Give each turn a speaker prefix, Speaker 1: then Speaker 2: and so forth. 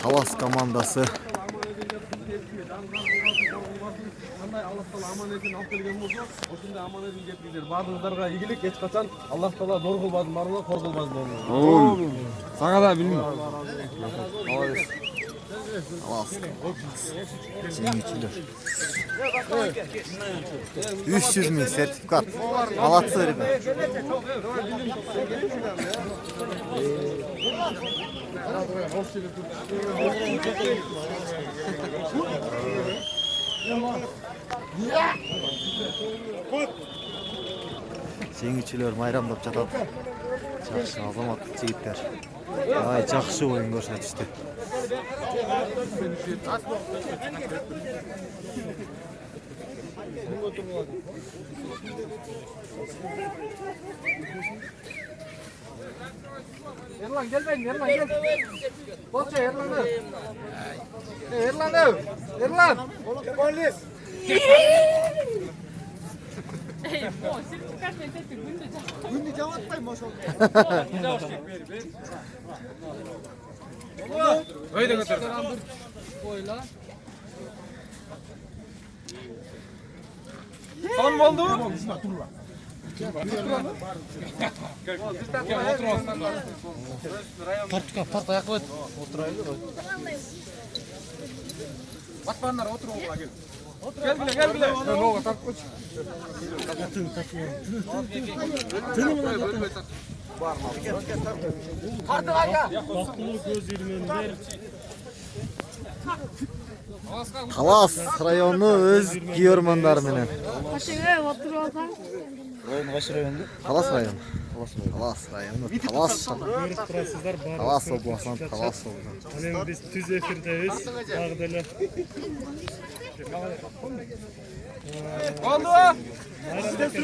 Speaker 1: Talas komandası.
Speaker 2: Allah Taala amanetin alып келген болсо, ошондой аманетін жеткизер. Бардыңыздарга ийгилик, эч качан Аллах Таала зор кылбасын, баарына кор кылбасын болуңуз.
Speaker 3: Sana da bilmiyorum.
Speaker 1: Жеңүүчүлөр. 300 000 sertifikat. Молодцы, ребят. Жеңүүчүлөр майрамдап жатат. Жакшы азаматтык жигиттер. Ай, жакшы оюн көрсөтүштү.
Speaker 2: Erlan gel ben, Erlan gel. Bolça Erlan'ı. Erlan'ı. Erlan. Polis.
Speaker 4: Ey, 뭐 실직할 때 됐지 문제 잡아.
Speaker 2: Günde cevaptayım maşallah.
Speaker 3: Öyle götür.
Speaker 2: Koyla.
Speaker 3: Son mu oldu?
Speaker 2: Part ayakla et. Oturaylı koy.
Speaker 3: Batmanlar otur oğula gel. Gel bile gel bile. Ne oldu tak koç.
Speaker 1: Talas rayonu öz giyormanlar menен.
Speaker 5: Kaçıngay oturup alsang.
Speaker 1: Talas rayonu. Talas rayonu. Talas обласынан Talas обласынан.
Speaker 6: Анан биз түз эфирдебиз. Дагы деле.
Speaker 3: Oldu.
Speaker 6: Майрамдакы